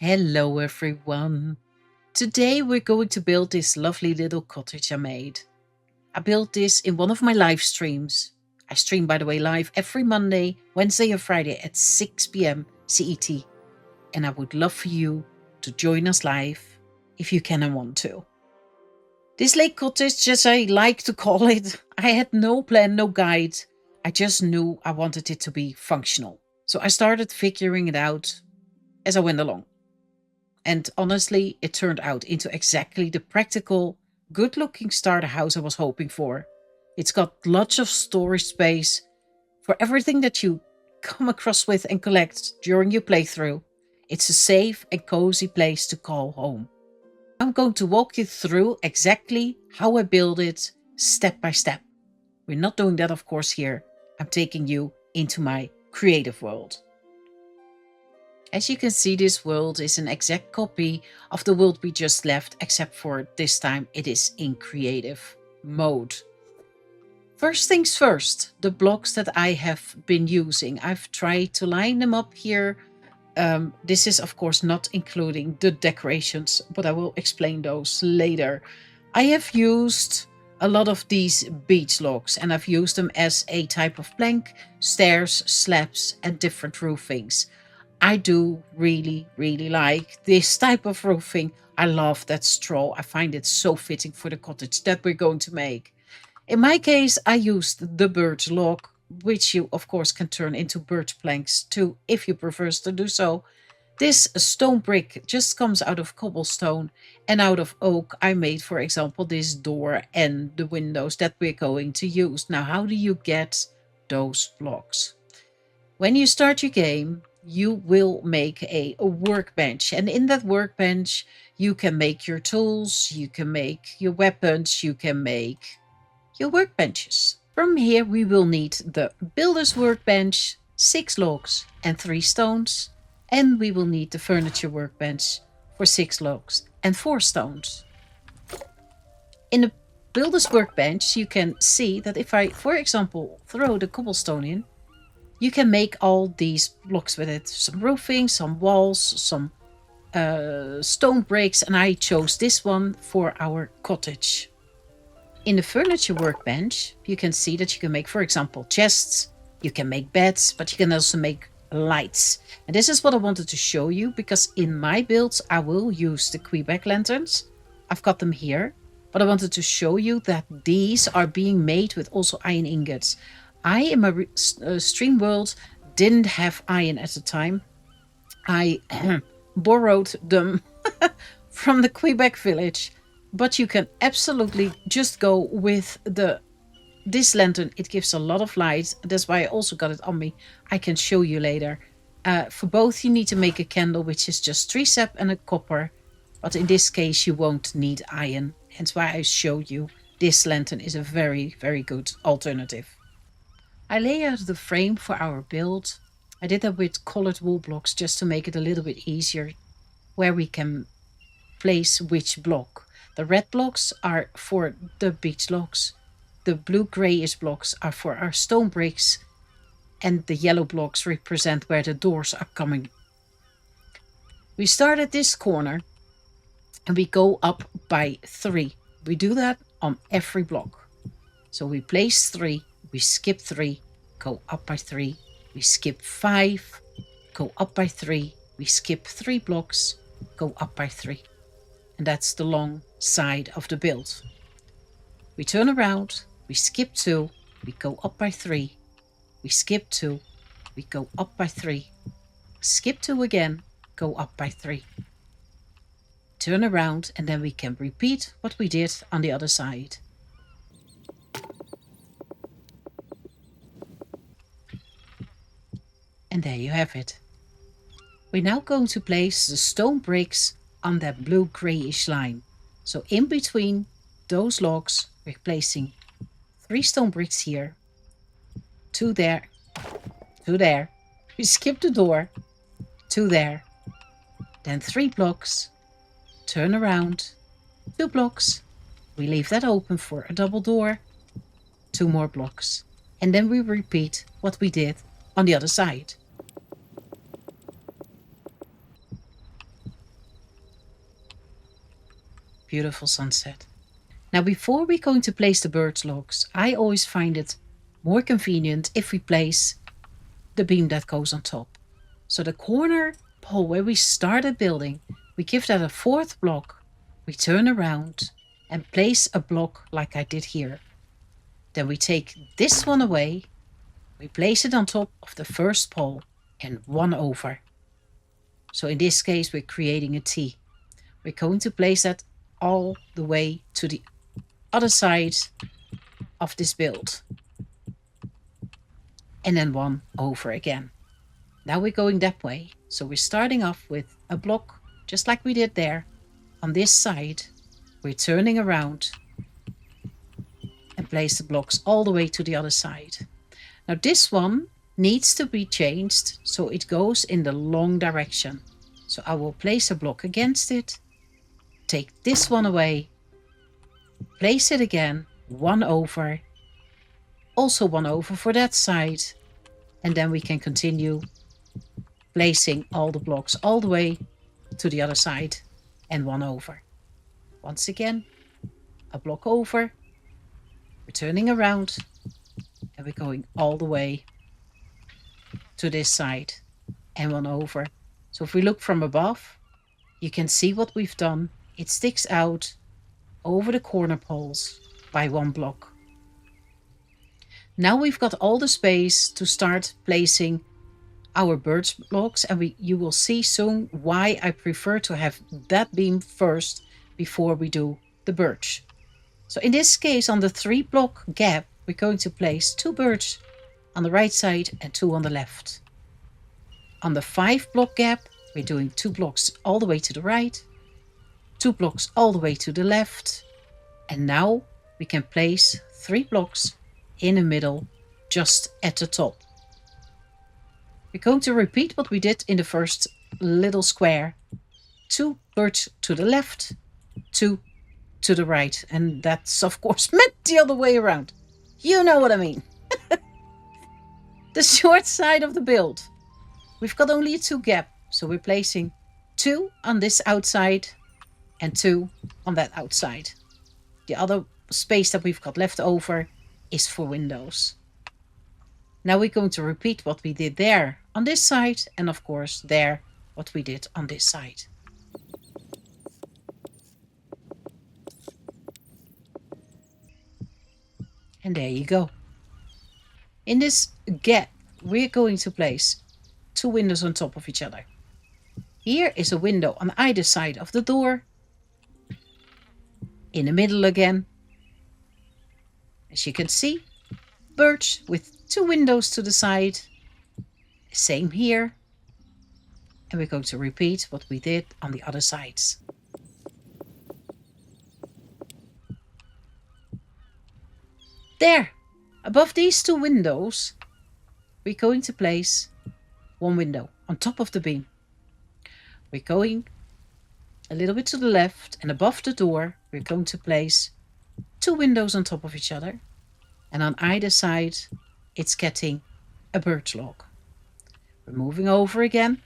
Hello everyone. Today we're going to build this lovely little cottage I made. I built this in one of my live streams. I stream, by the way, live every Monday, Wednesday and Friday at 6 p.m. CET. And I would love for you to join us live if you can and want to. This lake cottage, as I like to call it, I had no plan, no guide. I just knew I wanted it to be functional. So I started figuring it out as I went along. And honestly, it turned out into exactly the practical, good looking starter house I was hoping for. It's got lots of storage space for everything that you come across with and collect during your playthrough. It's a safe and cozy place to call home. I'm going to walk you through exactly how I build it step by step. We're not doing that, of course, here. I'm taking you into my creative world. As you can see, this world is an exact copy of the world we just left, except for this time it is in creative mode. First things first, the blocks that I have been using. I've tried to line them up here. This is of course not including the decorations, but I will explain those later. I have used a lot of these beach logs and I've used them as a type of plank, stairs, slabs and different roofings. I do really like this type of roofing. I love that straw. I find it so fitting for the cottage that we're going to make. In my case, I used the birch log, which you of course can turn into birch planks too, if you prefer to do so. This stone brick just comes out of cobblestone, and out of oak I made, for example, this door and the windows that we're going to use. Now, how do you get those blocks? When you start your game, you will make a workbench, and in that workbench you can make your tools, you can make your weapons, you can make your workbenches. From here we will need the builder's workbench, 6 logs and 3 stones, and we will need the furniture workbench for 6 logs and 4 stones. In the builder's workbench you can see that if I, for example, throw the cobblestone in, you can make all these blocks with it. Some roofing, some walls, some stone bricks, and I chose this one for our cottage. In the furniture workbench, you can see that you can make, for example, chests, you can make beds, but you can also make lights. And this is what I wanted to show you, because in my builds I will use the Quebec lanterns. I've got them here, but I wanted to show you that these are being made with also iron ingots. I, in my stream world, didn't have iron at the time. I borrowed them from the Quebec village, but you can absolutely just go with this lantern. It gives a lot of light. That's why I also got it on me. I can show you later. For both you need to make a candle, which is just 3 sap and a copper, but in this case you won't need iron. Hence why I showed you this lantern is a very good alternative. I lay out the frame for our build. I did that with colored wool blocks just to make it a little bit easier where we can place which block. The red blocks are for the beach logs. The blue grayish blocks are for our stone bricks, and the yellow blocks represent where the doors are coming. We start at this corner and we go up by 3. We do that on every block. So we place 3. We skip 3, go up by 3, we skip 5, go up by 3, we skip 3 blocks, go up by 3. And that's the long side of the build. We turn around, we skip 2, we go up by 3, we skip 2, we go up by 3, skip 2 again, go up by 3. Turn around, and then we can repeat what we did on the other side. And there you have it. We're now going to place the stone bricks on that blue grayish line. So in between those logs, we're placing 3 stone bricks here, 2 there, 2 there. We skip the door, 2 there, then 3 blocks, turn around, 2 blocks. We leave that open for a double door, 2 more blocks. And then we repeat what we did on the other side. Beautiful sunset. Now before we're going to place the birch logs, I always find it more convenient if we place the beam that goes on top. So the corner pole where we started building, we give that a fourth block, we turn around and place a block like I did here. Then we take this one away, we place it on top of the first pole and one over. So in this case we're creating a T. We're going to place that all the way to the other side of this build. And then one over again. Now we're going that way. So we're starting off with a block, just like we did there. On this side, we're turning around and place the blocks all the way to the other side. Now this one needs to be changed so it goes in the long direction. So I will place a block against it, take this one away, place it again, one over, also one over for that side, and then we can continue placing all the blocks all the way to the other side and one over. Once again, a block over, we're turning around and we're going all the way to this side and one over. So if we look from above, you can see what we've done. It sticks out over the corner poles by one block. Now we've got all the space to start placing our birch blocks, and you will see soon why I prefer to have that beam first before we do the birch. So in this case, on the 3 block gap, we're going to place 2 birch on the right side and 2 on the left. On the 5 block gap, we're doing 2 blocks all the way to the right, 2 blocks all the way to the left, and now we can place 3 blocks in the middle, just at the top. We're going to repeat what we did in the first little square. 2 birch to the left, 2 to the right, and that's of course meant the other way around. You know what I mean. The short side of the build. We've got only a 2 gap, so we're placing 2 on this outside and 2 on that outside. The other space that we've got left over is for windows. Now we're going to repeat what we did there on this side, and of course there what we did on this side. And there you go. In this gap, we're going to place 2 windows on top of each other. Here is a window on either side of the door. In the middle again. As you can see, birch with 2 windows to the side. Same here. And we're going to repeat what we did on the other sides. There, above these 2 windows, we're going to place 1 window on top of the beam. We're going a little bit to the left, and above the door, we're going to place 2 windows on top of each other. And on either side, it's getting a birch log. We're moving over again.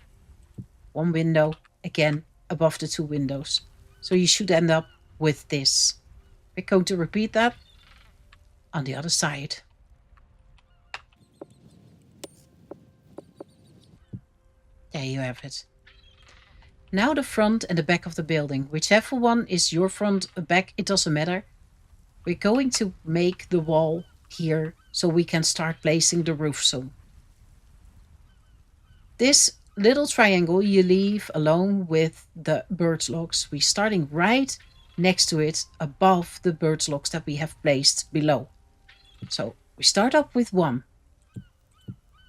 1 window, again, above the 2 windows. So you should end up with this. We're going to repeat that on the other side. There you have it. Now the front and the back of the building. Whichever one is your front or back, it doesn't matter. We're going to make the wall here so we can start placing the roof soon. This little triangle you leave alone with the birch logs. We're starting right next to it, above the birch logs that we have placed below. So we start up with 1.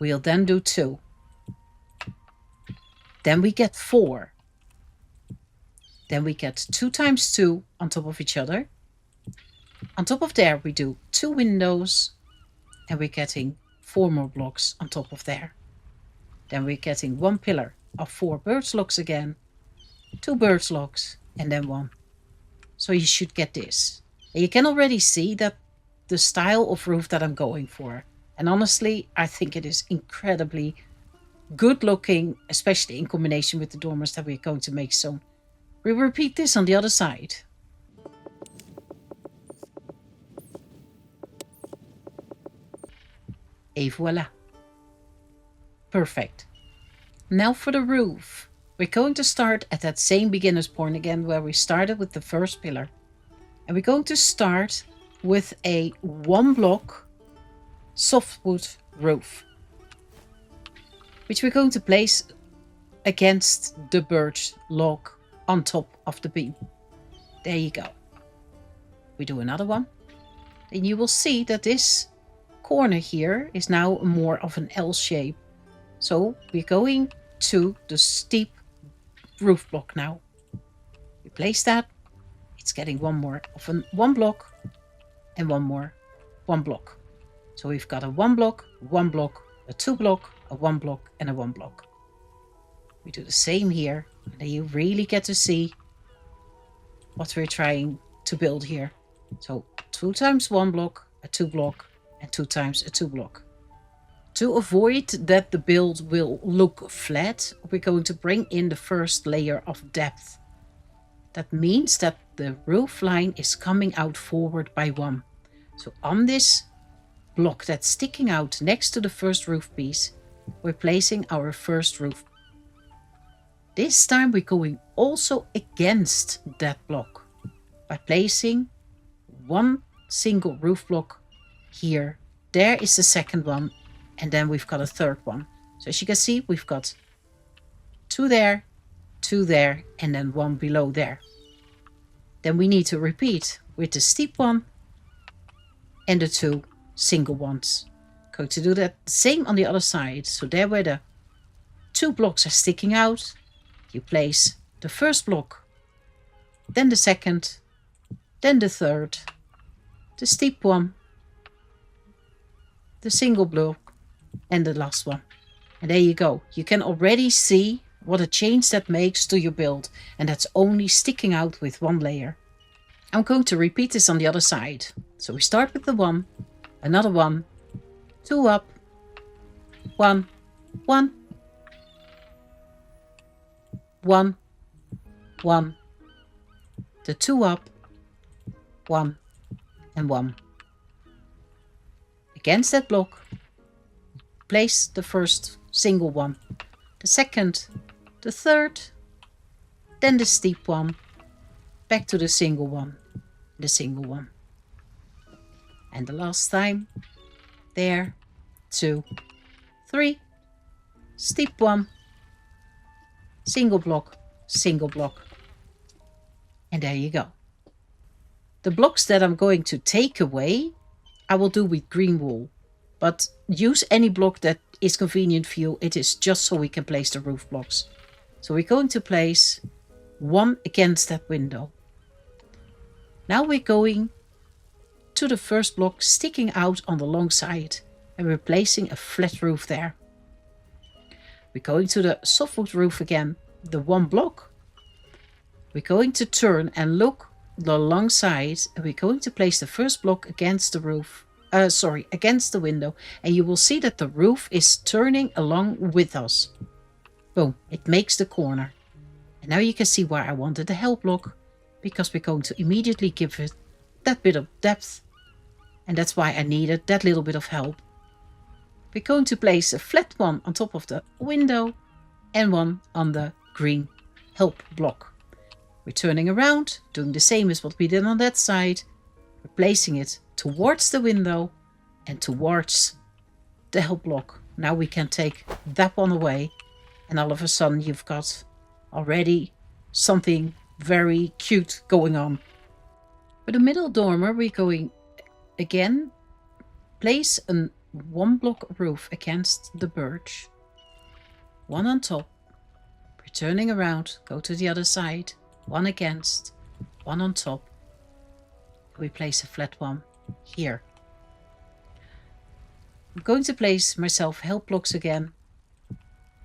We'll then do 2. Then we get 4. Then we get 2 times 2 on top of each other. On top of there we do 2 windows, and we're getting 4 more blocks on top of there. Then we're getting 1 pillar of 4 birch logs again, 2 birch logs, and then 1. So you should get this. And you can already see that the style of roof that I'm going for. And honestly, I think it is incredibly good looking, especially in combination with the dormers that we're going to make soon. We repeat this on the other side. Et voila. Perfect. Now for the roof. We're going to start at that same beginner's point again where we started with the first pillar. And we're going to start with a 1 block softwood roof, which we're going to place against the birch log on top of the beam. There you go. We do another one. Then you will see that this corner here is now more of an L shape. So we're going to the steep roof block now. We place that. It's getting one more of a 1 block and one more 1 block. So we've got a 1 block, 1 block, a 2 block, a 1 block and a 1 block. We do the same here, and then you really get to see what we're trying to build here. So 2 times 1 block, a 2 block, and 2 times a 2 block. To avoid that the build will look flat, we're going to bring in the first layer of depth. That means that the roof line is coming out forward by 1. So on this block that's sticking out next to the first roof piece, we're placing our first roof. This time we're going also against that block by placing 1 single roof block here. There is the second one, and then we've got a third one. So as you can see, we've got 2 there, 2 there, and then 1 below there. Then we need to repeat with the steep one and the 2 single ones. Going to do that same on the other side. So there where the 2 blocks are sticking out, you place the first block, then the second, then the third, the steep one, the single block, and the last one. And there you go. You can already see what a change that makes to your build, and that's only sticking out with 1 layer. I'm going to repeat this on the other side. So we start with the 1, another 1, 2 up, 1, 1, 1, 1, the 2 up, 1, and 1. Against that block, place the first single one, the second, the third, then the steep one, back to the single one, the single one. And the last time, there, 2, 3, steep one, single block, and there you go. The blocks that I'm going to take away, I will do with green wool, but use any block that is convenient for you. It is just so we can place the roof blocks. So we're going to place 1 against that window. Now we're going to the first block sticking out on the long side, and we're placing a flat roof there. We're going to the softwood roof again, the 1 block. We're going to turn and look the long side, and we're going to place the first block against the roof. Against the window, and you will see that the roof is turning along with us. Boom, it makes the corner. And now you can see why I wanted the help block, because we're going to immediately give it that bit of depth, and that's why I needed that little bit of help. We're going to place a flat one on top of the window and 1 on the green help block. We're turning around, doing the same as what we did on that side. We're placing it towards the window and towards the help block. Now we can take that one away, and all of a sudden you've got already something very cute going on. For the middle dormer, we're going again, place a 1 block roof against the birch, 1 on top. We're turning around, go to the other side, 1 against, 1 on top. We place a flat one here. I'm going to place myself help blocks again.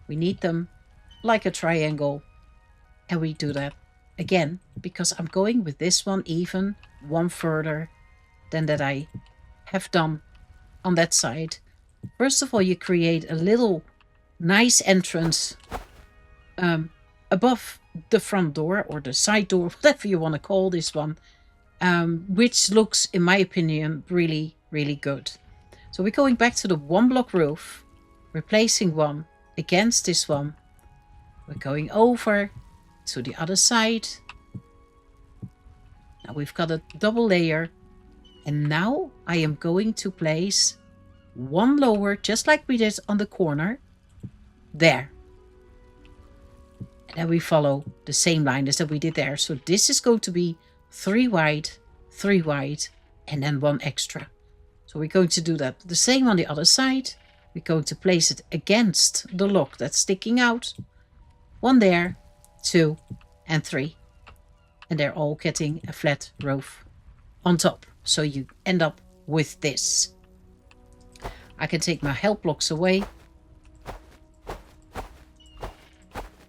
We need them like a triangle, and we do that again because I'm going with this one even 1 further than that I have done on that side. First of all, you create a little nice entrance above the front door or the side door, whatever you want to call this one, which looks, in my opinion, really, really good. So we're going back to the 1 block roof, replacing one against this one. We're going over to the other side. Now we've got a double layer. And now I am going to place one lower, just like we did on the corner. There. And then we follow the same line as that we did there. So this is going to be 3 wide, and then 1 extra. So we're going to do that the same on the other side. We're going to place it against the lock that's sticking out. 1 there, 2 and 3. And they're all getting a flat roof on top. So you end up with this. I can take my help blocks away.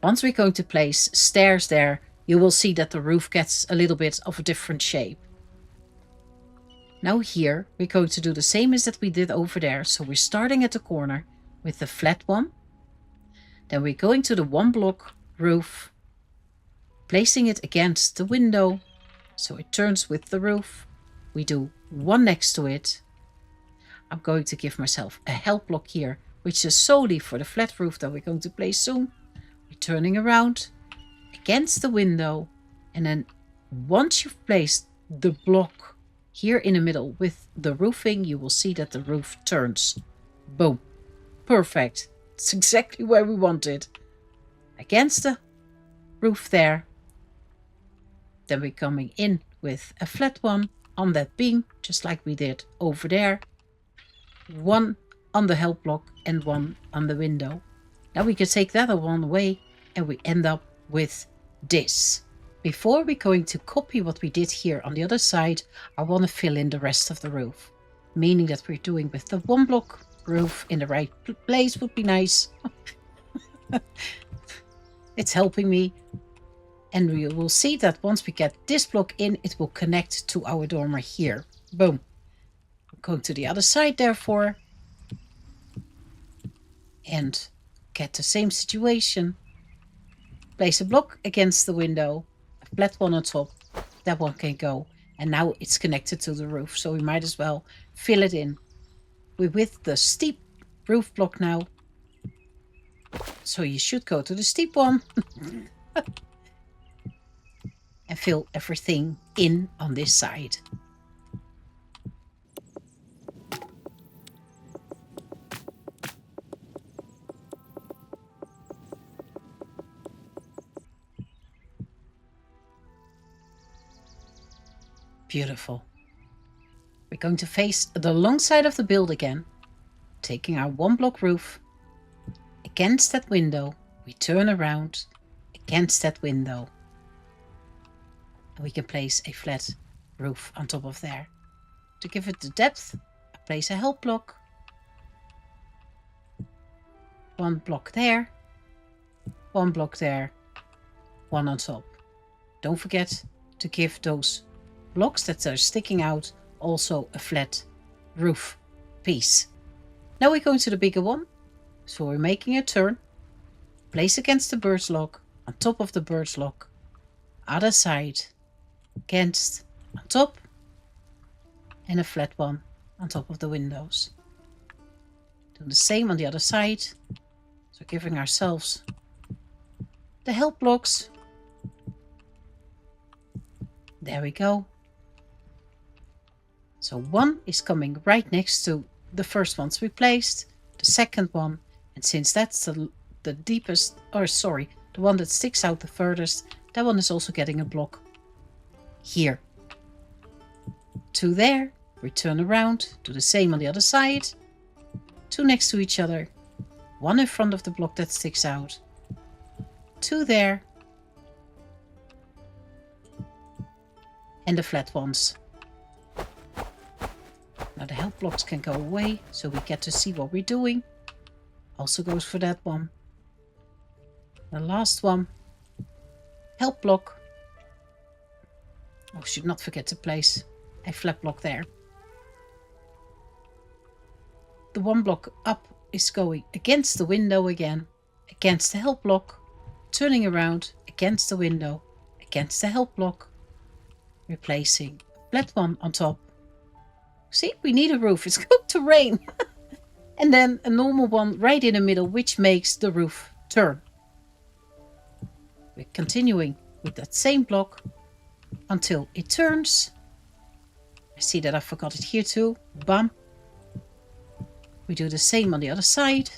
Once we're going to place stairs there, you will see that the roof gets a little bit of a different shape. Now here, we're going to do the same as that we did over there. So we're starting at the corner with the flat one. Then we're going to the 1 block roof, placing it against the window, so it turns with the roof. We do 1 next to it. I'm going to give myself a help block here, which is solely for the flat roof that we're going to place soon. We're turning around against the window, and then once you've placed the block here in the middle with the roofing, you will see that the roof turns. Boom. Perfect. It's exactly where we want it. Against the roof there. Then we're coming in with a flat one on that beam, just like we did over there. 1 on the help block and 1 on the window. Now we can take that one away and we end up with this. Before we're going to copy what we did here on the other side, I want to fill in the rest of the roof. Meaning that we're doing with the 1 block roof in the right place would be nice. It's helping me. And we will see that once we get this block in, it will connect to our dormer here. Boom. I'm going to the other side therefore. And get the same situation. Place a block against the window. A flat one on top. That one can go. And now it's connected to the roof. So we might as well fill it in. We're with the steep roof block now. So you should go to the steep one. And fill everything in on this side. Beautiful. We're going to face the long side of the build again, taking our 1 block roof against that window. We turn around against that window. And we can place a flat roof on top of there. To give it the depth, I place a help block. 1 block there. 1 block there. 1 on top. Don't forget to give those blocks that are sticking out also a flat roof piece. Now we're going to the bigger one. So we're making a turn. Place against the birch lock. On top of the birch lock. Other side. Against, on top, and a flat one on top of the windows. Do the same on the other side. So giving ourselves the help blocks. There we go. So 1 is coming right next to the first ones we placed, the second one, and since that's the deepest, or sorry, the one that sticks out the furthest, that one is also getting a block. Here. 2 there. We turn around. Do the same on the other side. 2 next to each other. 1 in front of the block that sticks out. 2 there. And the flat ones. Now the help blocks can go away, so we get to see what we're doing. Also goes for that one. The last one. Help block. Oh, should not forget to place a flat block there. The 1 block up is going against the window again, against the help block, turning around against the window, against the help block, replacing a flat one on top, See, we need a roof. It's going to rain. And then a normal one right in the middle, which makes the roof turn. We're continuing with that same block until it turns. I see that I forgot it here too. Bam. We do the same on the other side.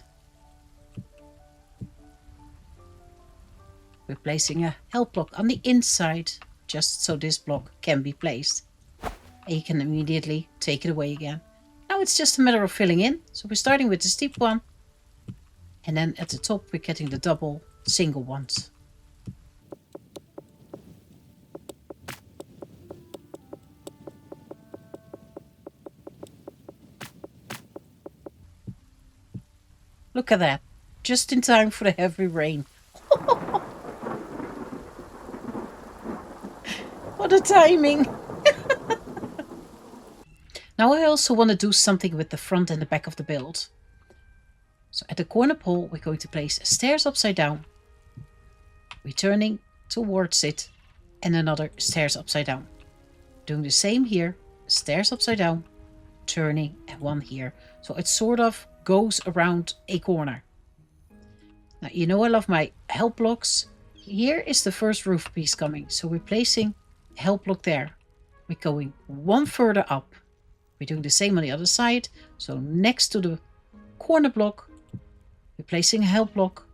We're placing a help block on the inside, just so this block can be placed. And you can immediately take it away again. Now it's just a matter of filling in. So we're starting with the steep one. And then at the top we're getting the double single ones. Look at that. Just in time for the heavy rain. What a timing. Now I also want to do something with the front and the back of the build. So at the corner pole we're going to place stairs upside down. Returning towards it and another stairs upside down. Doing the same here. Stairs upside down. Turning and one here. So it sort of goes around a corner. Now you know I love my help blocks. Here is the first roof piece coming. So we're placing a help block there. We're going one further up. We're doing the same on the other side. So next to the corner block, we're placing a help block.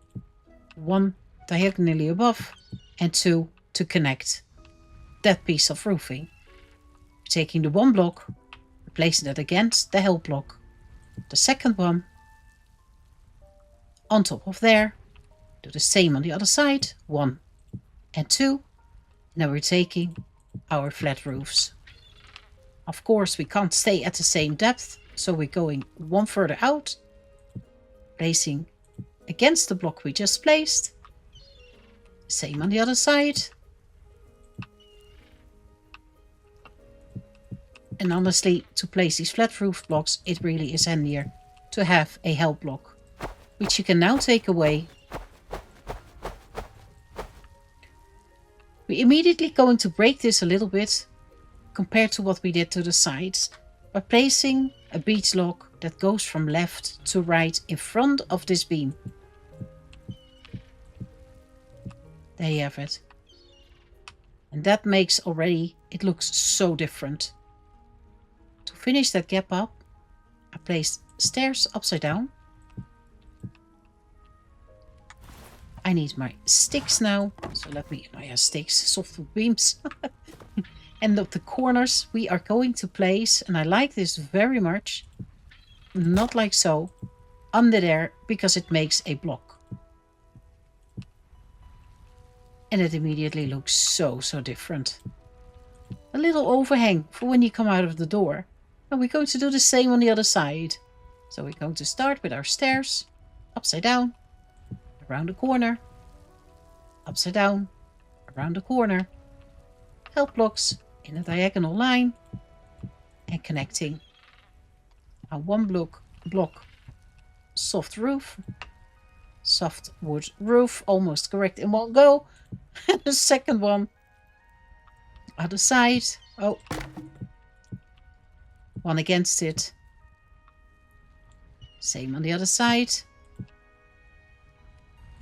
One diagonally above and two to connect that piece of roofing. We're taking the one block, placing that against the help block. The second one on top of there. Do the same on the other side. 1 and 2. Now we're taking our flat roofs. Of course we can't stay at the same depth, so we're going one further out, placing against the block we just placed. Same on the other side. And honestly, to place these flat roof blocks, it really is handier to have a help block, which you can now take away. We're immediately going to break this a little bit compared to what we did to the sides by placing a beach lock that goes from left to right in front of this beam. There you have it. And that makes already, it looks so different. To finish that gap up, I placed stairs upside down. I need my sticks now. So let me, sticks, softwood beams. And at the corners we are going to place, and I like this very much, not like so, under there, because it makes a block. And it immediately looks so different. A little overhang for when you come out of the door. And we're going to do the same on the other side. So we're going to start with our stairs, upside down, around the corner, upside down, around the corner, help blocks in a diagonal line, and connecting a one block soft roof, soft wood roof, almost correct in one go. And the second one, other side, one against it, same on the other side.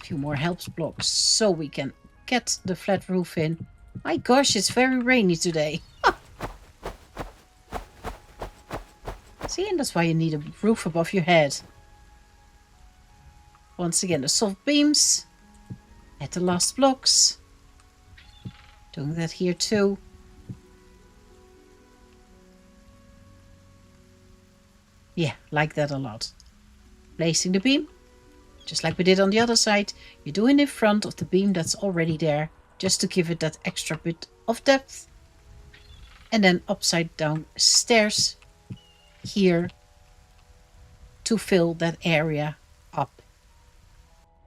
A few more help blocks so we can get the flat roof in. My gosh, it's very rainy today. See, and that's why you need a roof above your head. Once again, the soft beams at the last blocks. Doing that here too. Yeah, like that a lot. Placing the beam, just like we did on the other side. You do it in front of the beam that's already there, just to give it that extra bit of depth. And then upside down stairs here to fill that area up.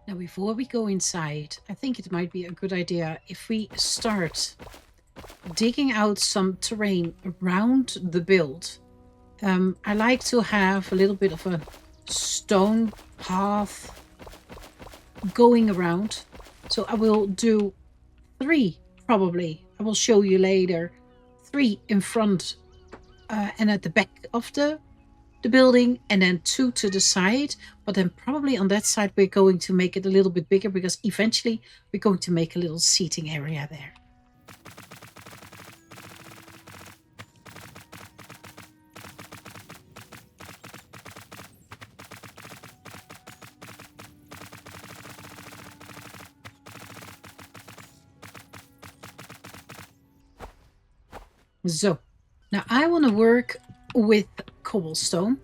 Now before we go inside, I think it might be a good idea if we start digging out some terrain around the build. I like to have a little bit of a stone path going around. So I will do 3 probably. I will show you later. 3 in front and at the back of the building, and then 2 to the side. But then probably on that side we're going to make it a little bit bigger, because eventually we're going to make a little seating area there. So now I want to work with cobblestone,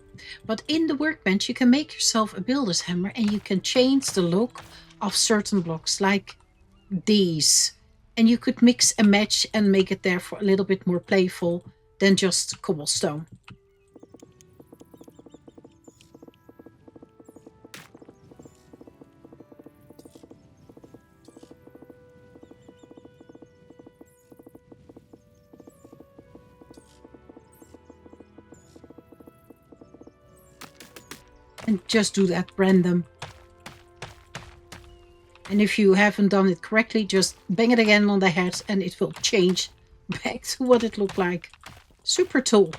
but in the workbench you can make yourself a builder's hammer, and you can change the look of certain blocks like these, and you could mix and match and make it therefore a little bit more playful than just cobblestone. And just do that random. And if you haven't done it correctly, just bang it again on the head and it will change back to what it looked like. Super tool.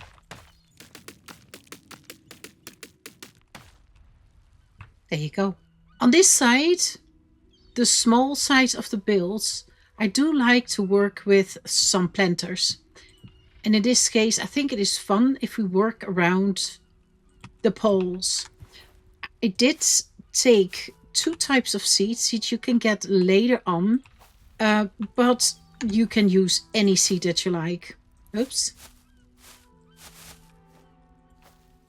There you go. On this side, the small size of the builds, I do like to work with some planters. And in this case, I think it is fun if we work around the poles. I did take 2 types of seeds you can get later on, but you can use any seed that you like. Oops.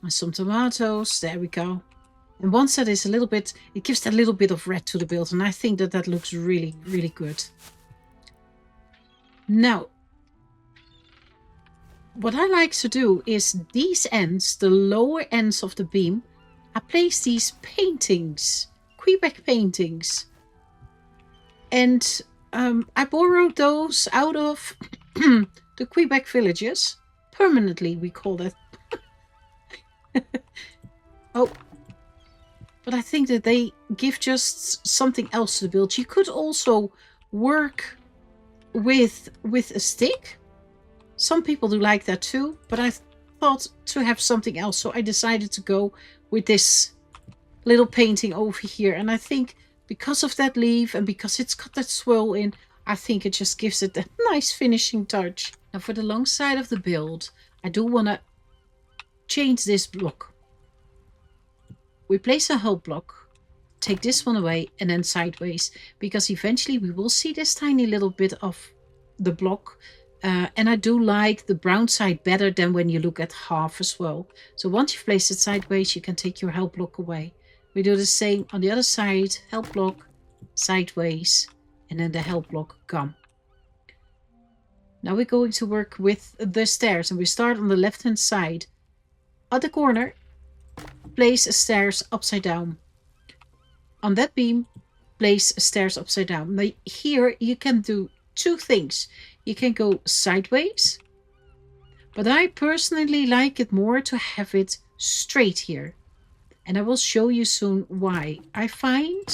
And some tomatoes, there we go. And once that is a little bit, it gives that little bit of red to the build, and I think that looks really, really good. Now, what I like to do is these ends, the lower ends of the beam, I place these paintings, Quebec paintings, and I borrowed those out of the Quebec villages. Permanently, we call that. Oh, but I think that they give just something else to the build. You could also work with a stick. Some people do like that too, but I thought to have something else, so I decided to go with this little painting over here. And I think because of that leaf and because it's got that swirl in, I think it just gives it that nice finishing touch. Now for the long side of the build, I do want to change this block. We place a whole block, take this one away, and then sideways, because eventually we will see this tiny little bit of the block. And I do like the brown side better than when you look at half as well. So once you've placed it sideways, you can take your help block away. We do the same on the other side, help block, sideways, and then the help block gone. Now we're going to work with the stairs, and we start on the left hand side. At the corner, place stairs upside down. On that beam, place stairs upside down. Now here you can do 2 things. You can go sideways, but I personally like it more to have it straight here. And I will show you soon why. I find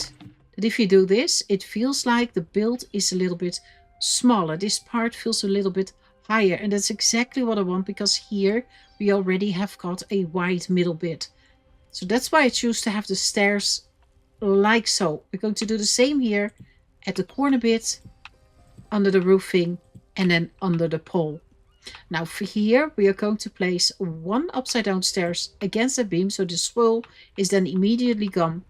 that if you do this, it feels like the build is a little bit smaller. This part feels a little bit higher, and that's exactly what I want, because here we already have got a wide middle bit. So that's why I choose to have the stairs like so. We're going to do the same here at the corner bit, under the roofing, and then under the pole. Now for here, we are going to place 1 upside down stairs against the beam, so the swirl is then immediately gone.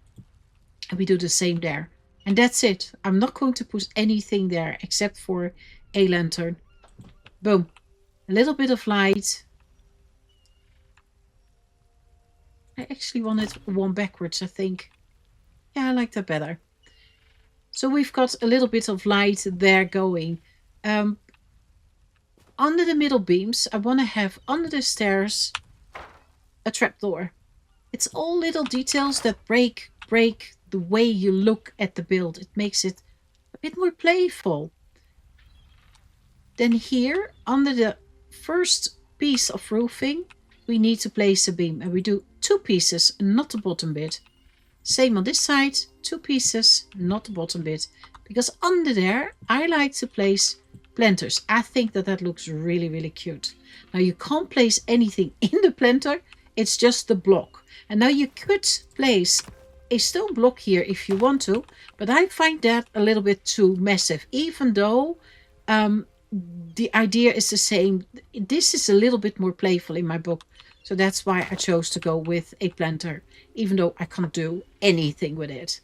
And we do the same there. And that's it. I'm not going to put anything there except for a lantern. Boom. A little bit of light. I actually wanted 1 backwards, I think. Yeah, I like that better. So we've got a little bit of light there going. Under the middle beams, I want to have under the stairs a trapdoor. It's all little details that break the way you look at the build. It makes it a bit more playful. Then here, under the first piece of roofing, we need to place a beam. And we do 2 pieces, not the bottom bit. Same on this side, 2 pieces, not the bottom bit. Because under there, I like to place planters. I think that looks really, really cute. Now you can't place anything in the planter. It's just the block. And now you could place a stone block here if you want to, but I find that a little bit too massive, even though the idea is the same. This is a little bit more playful in my book, so that's why I chose to go with a planter, even though I can't do anything with it.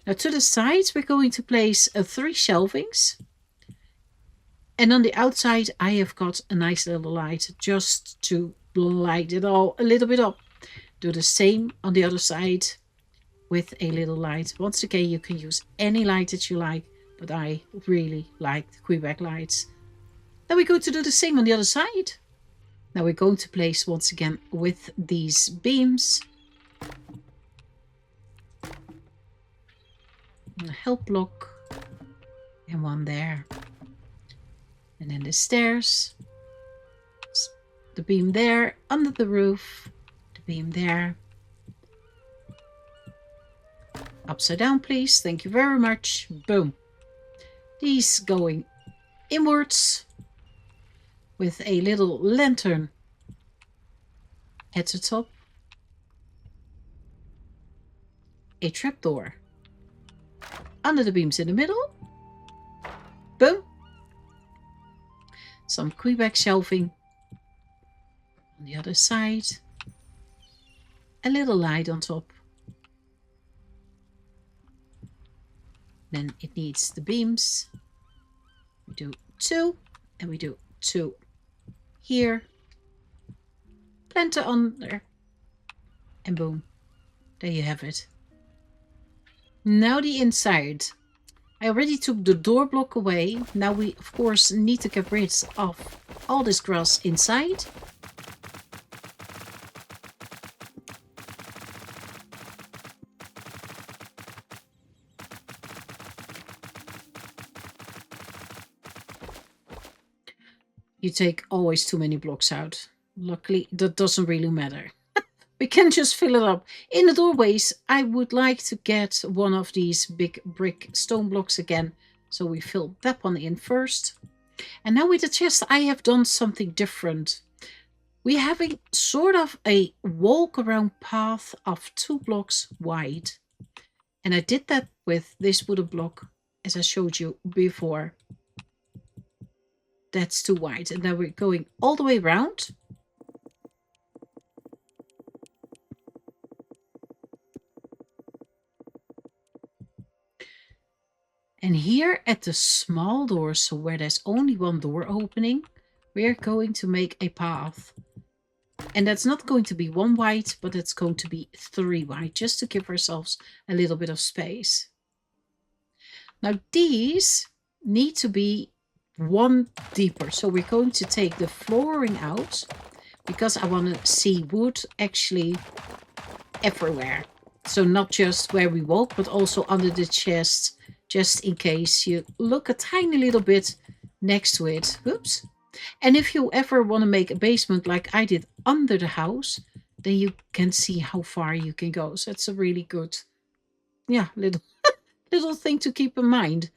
Now to the sides, we're going to place 3 shelvings. And on the outside, I have got a nice little light just to light it all a little bit up. Do the same on the other side with a little light. Once again, you can use any light that you like, but I really like the Quebec lights. Then we're going to do the same on the other side. Now we're going to place once again with these beams a help block and one there. And then the stairs, the beam there under the roof, the beam there. Upside down, please. Thank you very much. Boom. These going inwards with a little lantern at the top. A trapdoor under the beams in the middle. Boom. Some Quebec shelving on the other side. A little light on top. Then it needs the beams. We do 2 and we do 2 here. Planter under and boom. There you have it. Now the inside. I already took the door block away. Now we of course need to get rid of all this grass inside. You take always too many blocks out. Luckily, that doesn't really matter. We can just fill it up. In the doorways, I would like to get one of these big brick stone blocks again. So we fill that one in first. And now with the chest, I have done something different. We're having sort of a walk around path of 2 blocks wide. And I did that with this wooden block, as I showed you before. That's too wide. And now we're going all the way around. And here at the small door, so where there's only one door opening, we're going to make a path. And that's not going to be 1 wide, but it's going to be 3 wide, just to give ourselves a little bit of space. Now these need to be 1 deeper. So we're going to take the flooring out because I want to see wood actually everywhere. So not just where we walk, but also under the chest, just in case you look a tiny little bit next to it. Oops. And if you ever want to make a basement like I did under the house, then you can see how far you can go. So it's a really good, yeah, little thing to keep in mind.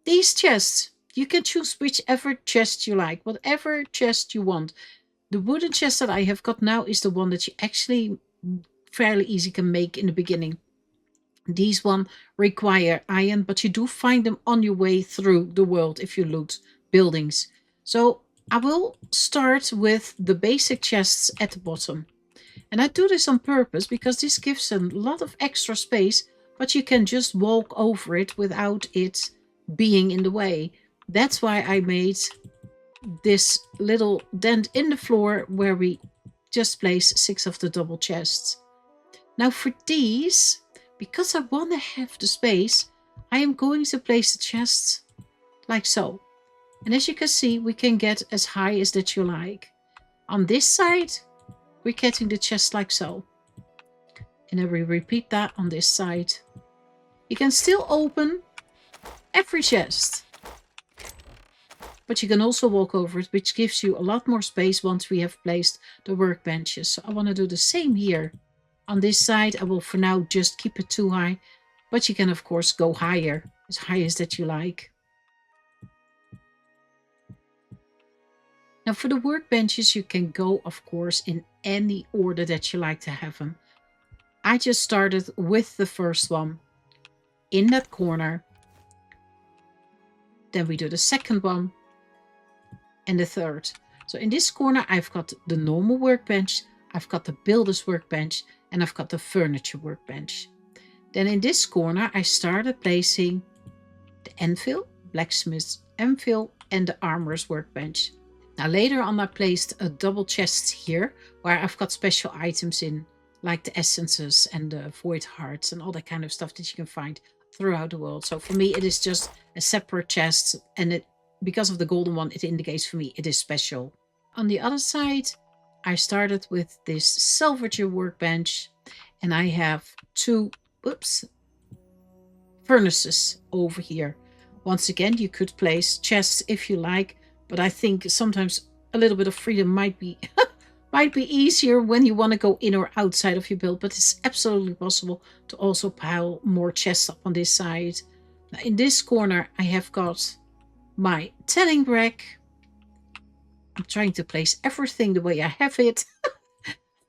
These chests, you can choose whichever chest you like, whatever chest you want. The wooden chest that I have got now is the one that you actually fairly easy can make in the beginning. These one require iron, but you do find them on your way through the world if you loot buildings. So I will start with the basic chests at the bottom. And I do this on purpose because this gives a lot of extra space, but you can just walk over it without it being in the way. That's why I made this little dent in the floor where we just place 6 of the double chests. Now for these, because I want to have the space, I am going to place the chests like so. And as you can see, we can get as high as that you like. On this side, we're getting the chest like so. And then we repeat that on this side. You can still open every chest, but you can also walk over it, which gives you a lot more space once we have placed the workbenches. So I want to do the same here. On this side, I will for now just keep it too high, but you can of course go higher, as high as that you like. Now for the workbenches, you can go, of course, in any order that you like to have them. I just started with the first one in that corner. Then we do the second one and the third. So in this corner, I've got the normal workbench, I've got the builder's workbench, and I've got the furniture workbench. Then in this corner, I started placing the anvil, blacksmith's anvil, and the armorer's workbench. Now later on, I placed a double chest here where I've got special items in, like the essences and the void hearts and all that kind of stuff that you can find throughout the world. So for me, it is just a separate chest, and it, because of the golden one, it indicates for me it is special. On the other side, I started with this salvager workbench, and I have two furnaces over here. Once again, you could place chests if you like, but I think sometimes a little bit of freedom might be might be easier when you want to go in or outside of your build, but it's absolutely possible to also pile more chests up on this side. Now, in this corner, I have got my tanning rack. I'm trying to place everything the way I have it.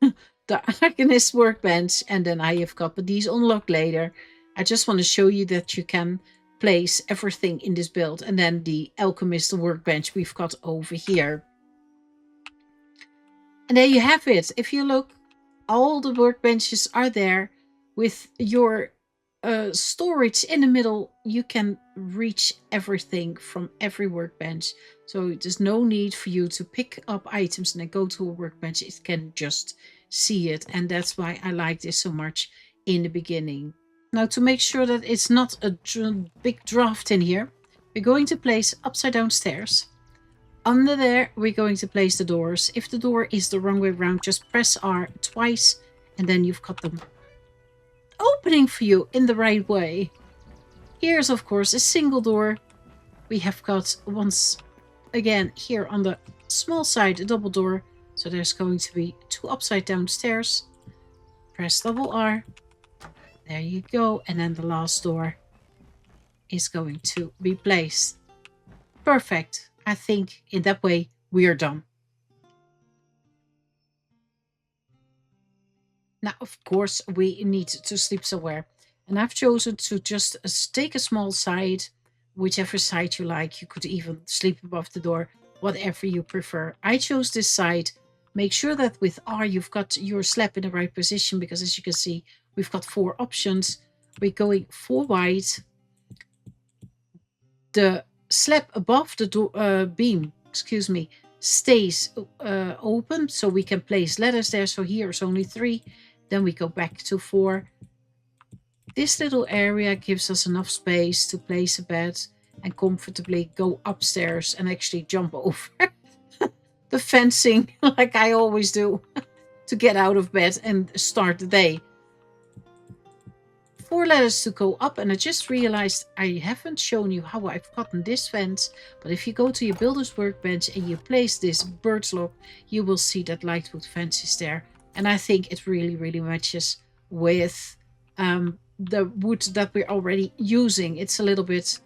The Arcanist workbench, and then I have got, but these unlock later. I just want to show you that you can place everything in this build. And then the alchemist workbench we've got over here. And there you have it. If you look, all the workbenches are there with your storage in the middle. You can reach everything from every workbench. So there's no need for you to pick up items and then go to a workbench. It can just see it. And that's why I like this so much in the beginning. Now, to make sure that it's not a big draft in here, we're going to place upside down stairs. Under there, we're going to place the doors. If the door is the wrong way around, just press R twice, and then you've got them opening for you in the right way. Here's, of course, a single door. We have got, once again, here on the small side, a double door. So there's going to be two upside down stairs. Press double R. There you go. And then the last door is going to be placed. Perfect. I think in that way we are done. Now, of course, we need to sleep somewhere. And I've chosen to just take a small side, whichever side you like. You could even sleep above the door, whatever you prefer. I chose this side. Make sure that with R you've got your slab in the right position, because as you can see, we've got 4 options. We're going 4 wide. The slab above the door, beam, stays open, so we can place ladders there. So here is only 3. Then we go back to 4. This little area gives us enough space to place a bed and comfortably go upstairs and actually jump over the fencing like I always do to get out of bed and start the day. 4 ladders to go up, and I just realized I haven't shown you how I've gotten this fence, but if you go to your builder's workbench and you place this bird's log, you will see that lightwood fence is there, and I think it really matches with the wood that we're already using. It's a little bit,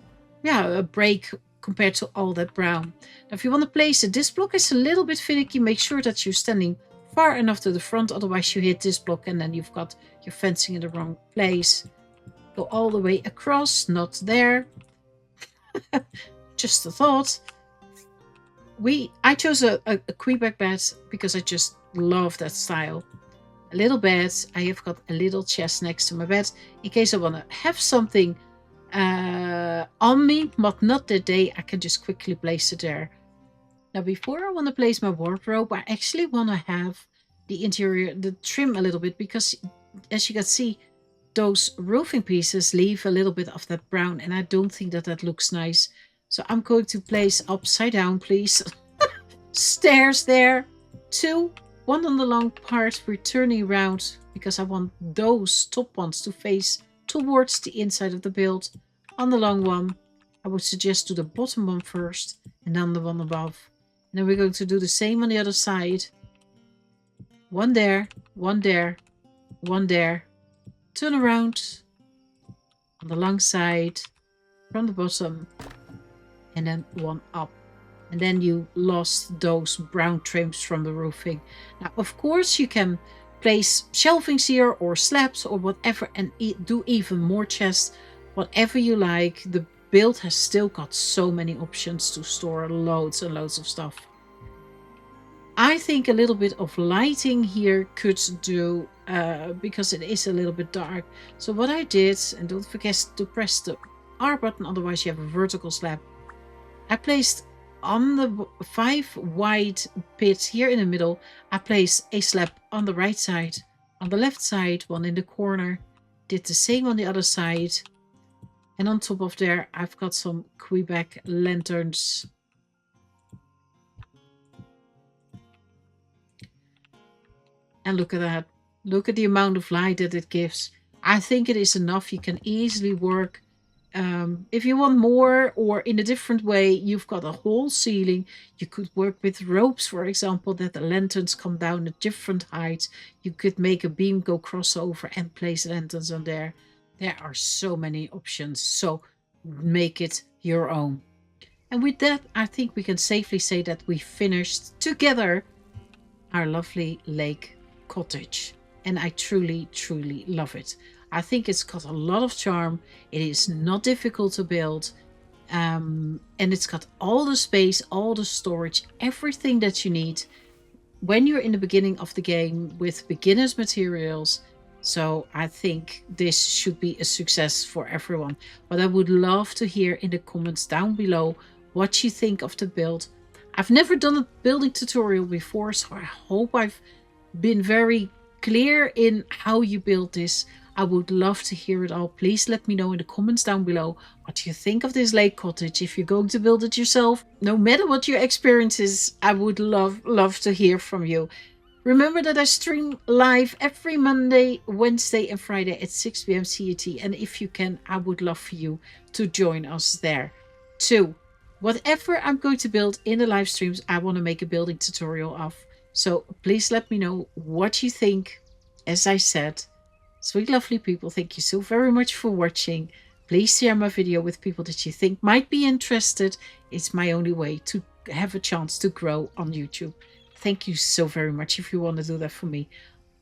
a break compared to all that brown. Now, if you want to place it, this block is a little bit finicky. Make sure that you're standing far enough to the front, otherwise you hit this block and then you've got your fencing in the wrong place. Go all the way across, not there. Just a thought. I chose a Quebec bed because I just love that style. A little bed. I have got a little chest next to my bed in case I want to have something on me, but not that day. I can just quickly place it there. Now, before I want to place my wardrobe, I actually want to have the interior, the trim a little bit, because as you can see, those roofing pieces leave a little bit of that brown, and I don't think that that looks nice. So I'm going to place upside down, please, stairs there. 2, 1 on the long part. We're turning around because I want those top ones to face towards the inside of the build. On the long one, I would suggest do the bottom one first and then the one above. And then we're going to do the same on the other side. 1 there, 1 there, 1 there. Turn around on the long side from the bottom, and then 1 up. and then you lost those brown trims from the roofing. Now, of course, you can place shelvings here or slabs or whatever, and do even more chests, whatever you like. The build has still got so many options to store loads and loads of stuff. I think a little bit of lighting here could do, because it is a little bit dark. So what I did, and don't forget to press the R button, otherwise you have a vertical slab. I placed on the 5 wide pits here in the middle, I placed a slab on the right side, on the left side, one in the corner. Did the same on the other side. And on top of there, I've got some Quebec lanterns. And look at that. Look at the amount of light that it gives. I think it is enough. You can easily work. If you want more or in a different way, you've got a whole ceiling. You could work with ropes, for example, that the lanterns come down at different heights. You could make a beam go crossover and place lanterns on there. There are so many options. So make it your own. And with that, I think we can safely say that we finished together our lovely lake cottage. And I truly, truly love it. I think it's got a lot of charm. It is not difficult to build. And it's got all the space, all the storage, everything that you need when you're in the beginning of the game with beginner's materials. So I think this should be a success for everyone. But I would love to hear in the comments down below what you think of the build. I've never done a building tutorial before, so I hope I've been very clear in how you build this. I would love to hear it all. Please let me know in the comments down below what you think of this lake cottage. If you're going to build it yourself, no matter what your experience is, I would love to hear from you. Remember that I stream live every Monday, Wednesday and Friday at 6 p.m. CET. And if you can, I would love for you to join us there too. Whatever I'm going to build in the live streams, I want to make a building tutorial of. So please let me know what you think. As I said, sweet lovely people, thank you so very much for watching. Please share my video with people that you think might be interested. It's my only way to have a chance to grow on YouTube. Thank you so very much if you want to do that for me.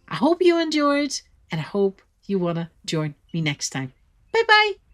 I hope you enjoyed, and I hope you want to join me next time. Bye bye.